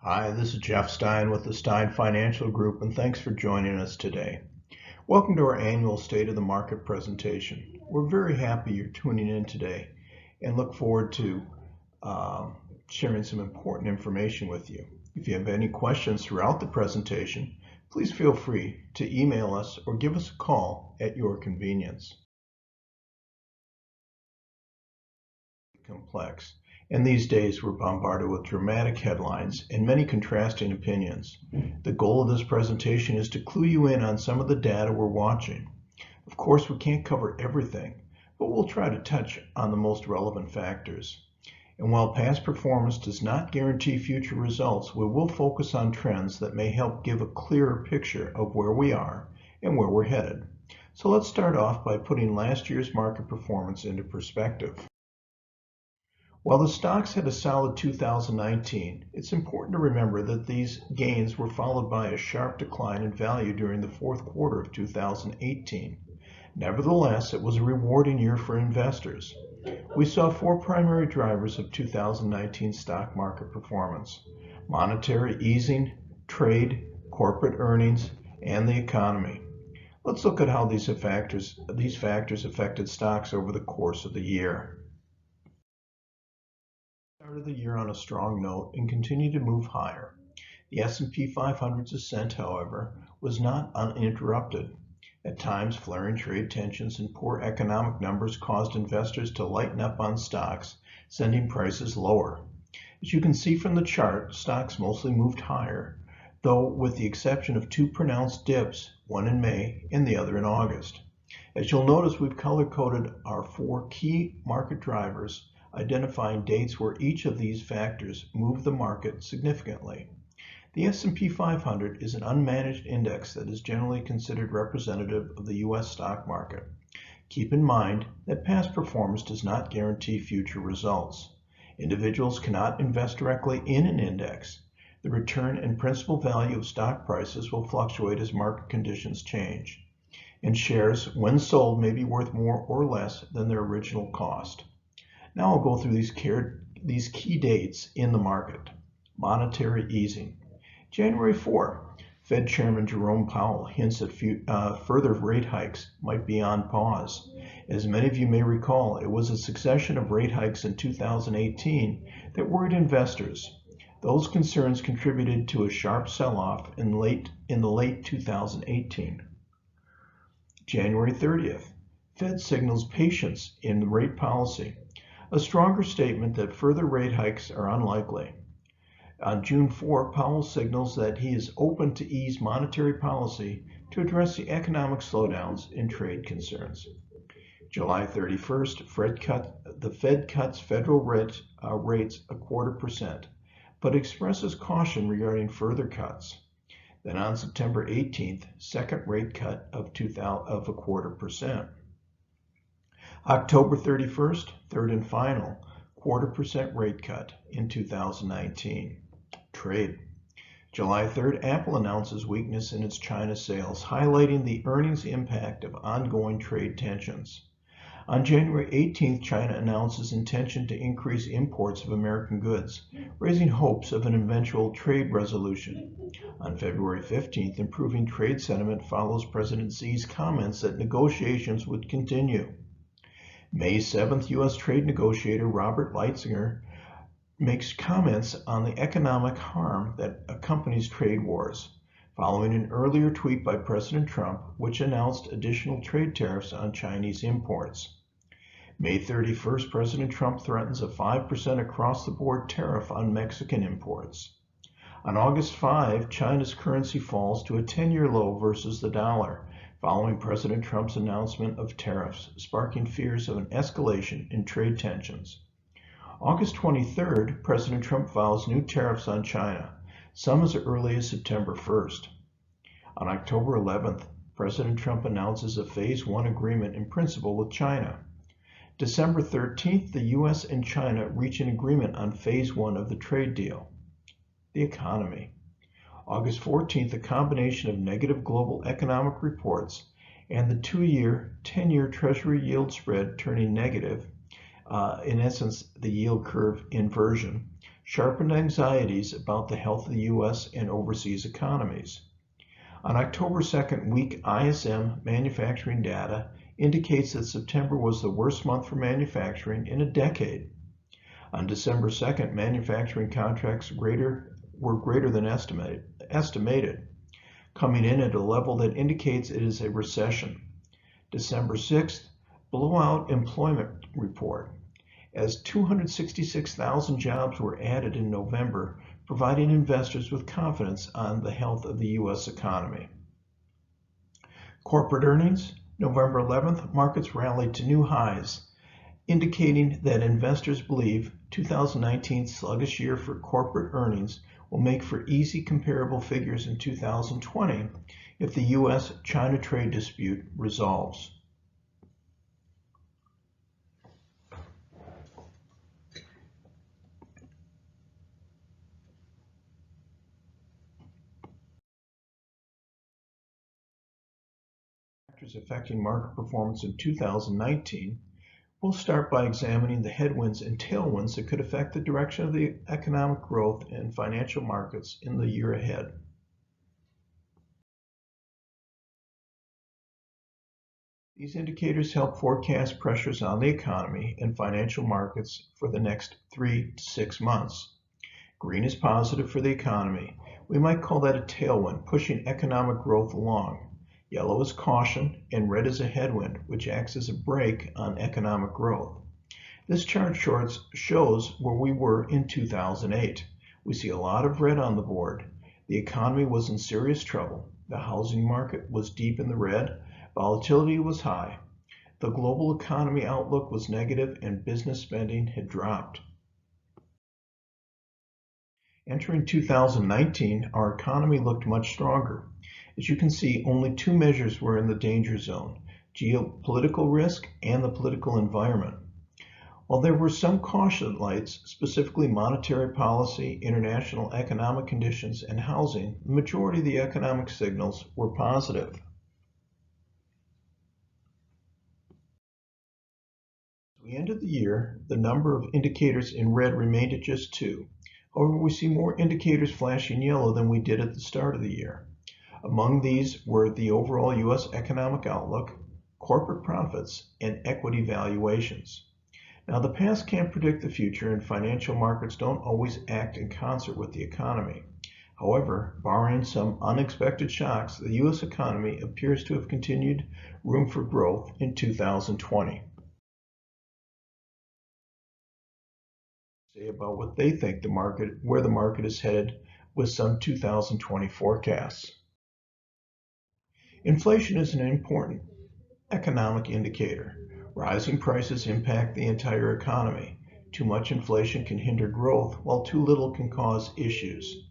Hi, this is Jeff Stein with the Stein Financial Group, and thanks for joining us today. Welcome to our annual State of the Market presentation. We're very happy you're tuning in today and look forward to sharing some important information with you. If you have any questions throughout the presentation, please feel free to email us or give us a call at your convenience. Complex. And these days we're bombarded with dramatic headlines and many contrasting opinions. The goal of this presentation is to clue you in on some of the data we're watching. Of course, we can't cover everything, but we'll try to touch on the most relevant factors. And while past performance does not guarantee future results, we will focus on trends that may help give a clearer picture of where we are and where we're headed. So let's start off by putting last year's market performance into perspective. While the stocks had a solid 2019, it's important to remember that these gains were followed by a sharp decline in value during the fourth quarter of 2018. Nevertheless, it was a rewarding year for investors. We saw four primary drivers of 2019 stock market performance: monetary easing, trade, corporate earnings, and the economy. Let's look at how these factors affected stocks over the course of the year. Started the year on a strong note and continued to move higher. The S&P 500's ascent, however, was not uninterrupted. At times, flaring trade tensions and poor economic numbers caused investors to lighten up on stocks, sending prices lower. As you can see from the chart, stocks mostly moved higher, though with the exception of two pronounced dips, one in May and the other in August. As you'll notice, we've color-coded our four key market drivers, identifying dates where each of these factors moved the market significantly. The S&P 500 is an unmanaged index that is generally considered representative of the U.S. stock market. Keep in mind that past performance does not guarantee future results. Individuals cannot invest directly in an index. The return and principal value of stock prices will fluctuate as market conditions change, and shares, when sold, may be worth more or less than their original cost. Now I'll go through these key dates in the market. Monetary easing. January 4, Fed Chairman Jerome Powell hints that further rate hikes might be on pause. As many of you may recall, it was a succession of rate hikes in 2018 that worried investors. Those concerns contributed to a sharp sell-off in the late 2018. January 30th, Fed signals patience in the rate policy, a stronger statement that further rate hikes are unlikely. On June 4, Powell signals that he is open to ease monetary policy to address the economic slowdowns and trade concerns. July 31st, the Fed cuts federal rates 0.25%, but expresses caution regarding further cuts. Then on September 18th, second rate cut of 0.25%. October 31st, third and final 0.25% rate cut in 2019. Trade. July 3rd, Apple announces weakness in its China sales, highlighting the earnings impact of ongoing trade tensions. On January 18th, China announces intention to increase imports of American goods, raising hopes of an eventual trade resolution. On February 15th, improving trade sentiment follows President Xi's comments that negotiations would continue. May 7th, U.S. trade negotiator Robert Lighthizer makes comments on the economic harm that accompanies trade wars, following an earlier tweet by President Trump, which announced additional trade tariffs on Chinese imports. May 31st, President Trump threatens a 5% across-the-board tariff on Mexican imports. On August 5, China's currency falls to a 10-year low versus the dollar, following President Trump's announcement of tariffs, sparking fears of an escalation in trade tensions. August 23rd, President Trump vows new tariffs on China, some as early as September 1st. On October 11th, President Trump announces a Phase 1 agreement in principle with China. December 13th, the U.S. and China reach an agreement on Phase 1 of the trade deal. The economy. August 14th, a combination of negative global economic reports and the 2-year, 10-year Treasury yield spread turning negative, in essence, the yield curve inversion, sharpened anxieties about the health of the U.S. and overseas economies. On October 2nd, weak ISM manufacturing data indicates that September was the worst month for manufacturing in a decade. On December 2nd, manufacturing contracts were greater than estimated, coming in at a level that indicates it is a recession. December 6th, blowout employment report, as 266,000 jobs were added in November, providing investors with confidence on the health of the U.S. economy. Corporate earnings, November 11th, markets rallied to new highs, indicating that investors believe 2019's sluggish year for corporate earnings will make for easy comparable figures in 2020 if the U.S.-China trade dispute resolves. Factors affecting market performance in 2019, we'll start by examining the headwinds and tailwinds that could affect the direction of the economic growth and financial markets in the year ahead. These indicators help forecast pressures on the economy and financial markets for the next 3 to 6 months. Green is positive for the economy. We might call that a tailwind, pushing economic growth along. Yellow is caution, and red is a headwind, which acts as a brake on economic growth. This chart shows where we were in 2008. We see a lot of red on the board. The economy was in serious trouble. The housing market was deep in the red. Volatility was high. The global economy outlook was negative, and business spending had dropped. Entering 2019, our economy looked much stronger. As you can see, only 2 measures were in the danger zone: geopolitical risk and the political environment. While there were some caution lights, specifically monetary policy, international economic conditions, and housing, the majority of the economic signals were positive. As we ended the year, the number of indicators in red remained at just 2. However, we see more indicators flashing yellow than we did at the start of the year. Among these were the overall U.S. economic outlook, corporate profits, and equity valuations. Now, the past can't predict the future, and financial markets don't always act in concert with the economy. However, barring some unexpected shocks, the U.S. economy appears to have continued room for growth in 2020. Say about what they think where the market is headed with some 2020 forecasts. Inflation is an important economic indicator. Rising prices impact the entire economy. Too much inflation can hinder growth, while too little can cause issues.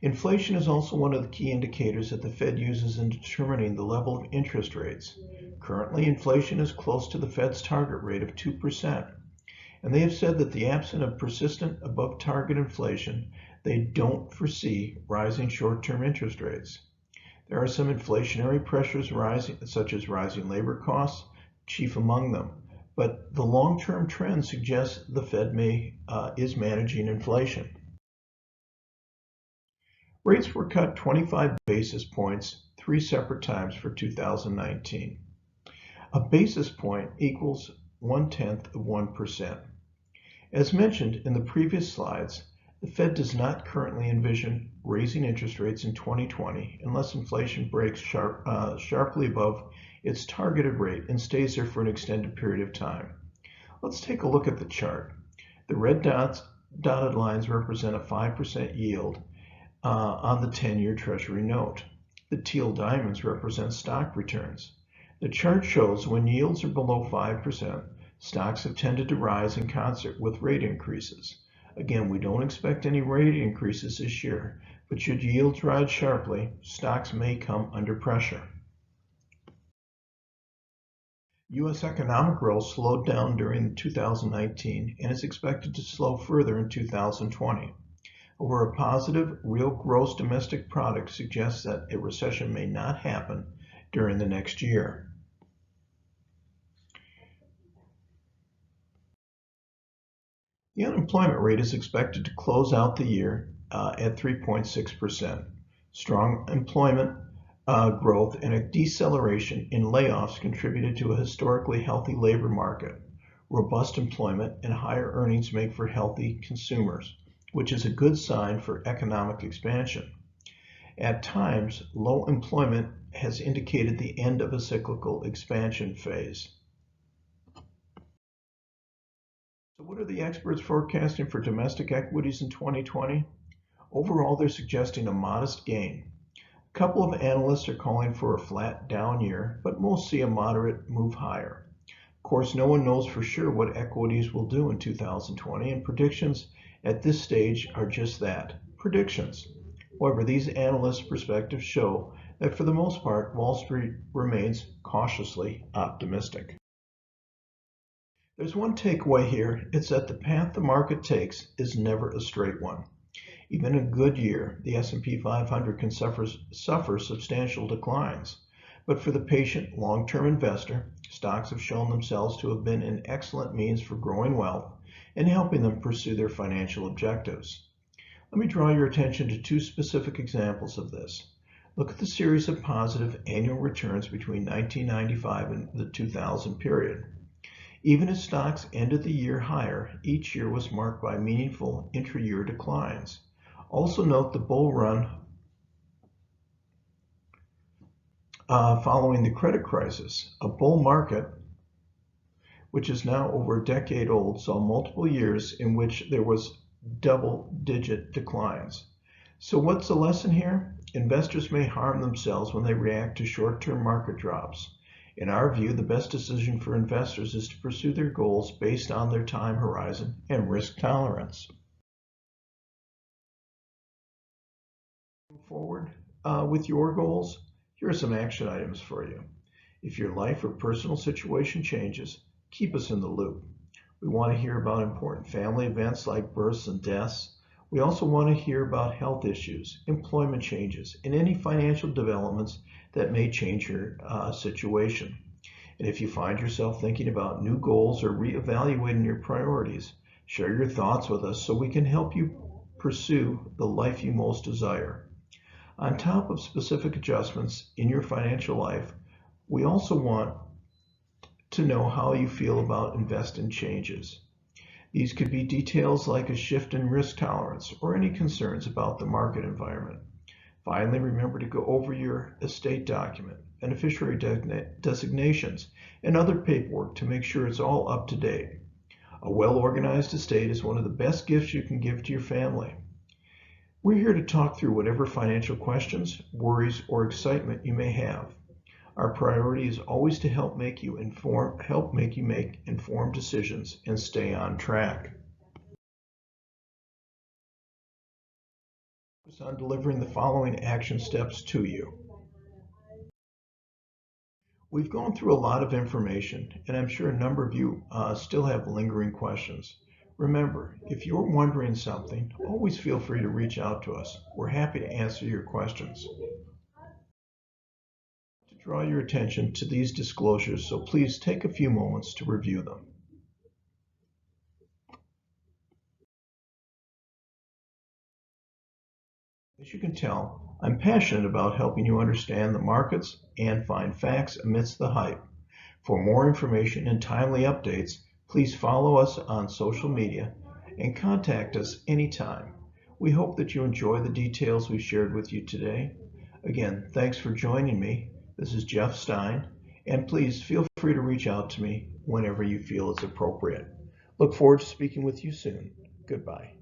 Inflation is also one of the key indicators that the Fed uses in determining the level of interest rates. Currently, inflation is close to the Fed's target rate of 2%, and they have said that the absence of persistent above target inflation, they don't foresee rising short-term interest rates. There are some inflationary pressures rising, such as rising labor costs, chief among them, but the long-term trend suggests the Fed is managing inflation. Rates were cut 25 basis points 3 separate times for 2019. A basis point equals 0.1%. As mentioned in the previous slides, the Fed does not currently envision raising interest rates in 2020 unless inflation breaks sharply above its targeted rate and stays there for an extended period of time. Let's take a look at the chart. The red dotted lines represent a 5% yield on the 10-year Treasury note. The teal diamonds represent stock returns. The chart shows when yields are below 5%, stocks have tended to rise in concert with rate increases. Again, we don't expect any rate increases this year, but should yields rise sharply, stocks may come under pressure. U.S. economic growth slowed down during 2019 and is expected to slow further in 2020. However, a positive real gross domestic product suggests that a recession may not happen during the next year. The unemployment rate is expected to close out the year at 3.6%. Strong employment growth and a deceleration in layoffs contributed to a historically healthy labor market. Robust employment and higher earnings make for healthy consumers, which is a good sign for economic expansion. At times, low employment has indicated the end of a cyclical expansion phase. So what are the experts forecasting for domestic equities in 2020? Overall, they're suggesting a modest gain. A couple of analysts are calling for a flat down year, but most see a moderate move higher. Of course, no one knows for sure what equities will do in 2020, and predictions at this stage are just that, predictions. However, these analysts' perspectives show that for the most part, Wall Street remains cautiously optimistic. There's one takeaway here, it's that the path the market takes is never a straight one. Even in a good year, the S&P 500 can suffer substantial declines. But for the patient, long-term investor, stocks have shown themselves to have been an excellent means for growing wealth and helping them pursue their financial objectives. Let me draw your attention to two specific examples of this. Look at the series of positive annual returns between 1995 and the 2000 period. Even as stocks ended the year higher, each year was marked by meaningful intra-year declines. Also note the bull run following the credit crisis. A bull market, which is now over a decade old, saw multiple years in which there was double-digit declines. So what's the lesson here? Investors may harm themselves when they react to short-term market drops. In our view, the best decision for investors is to pursue their goals based on their time horizon and risk tolerance. Moving forward with your goals, here are some action items for you. If your life or personal situation changes, keep us in the loop. We want to hear about important family events like births and deaths. We also want to hear about health issues, employment changes, and any financial developments that may change your situation. And if you find yourself thinking about new goals or reevaluating your priorities, share your thoughts with us so we can help you pursue the life you most desire. On top of specific adjustments in your financial life, we also want to know how you feel about investing changes. These could be details like a shift in risk tolerance or any concerns about the market environment. Finally, remember to go over your estate document, beneficiary designations, and other paperwork to make sure it's all up to date. A well-organized estate is one of the best gifts you can give to your family. We're here to talk through whatever financial questions, worries, or excitement you may have. Our priority is always to help make you make informed decisions and stay on track. Focus on delivering the following action steps to you. We've gone through a lot of information, and I'm sure a number of you still have lingering questions. Remember, if you're wondering something, always feel free to reach out to us. We're happy to answer your questions. To draw your attention to these disclosures, so please take a few moments to review them. As you can tell, I'm passionate about helping you understand the markets and find facts amidst the hype. For more information and timely updates, please follow us on social media and contact us anytime. We hope that you enjoy the details we shared with you today. Again, thanks for joining me. This is Jeff Stein, and please feel free to reach out to me whenever you feel it's appropriate. Look forward to speaking with you soon. Goodbye.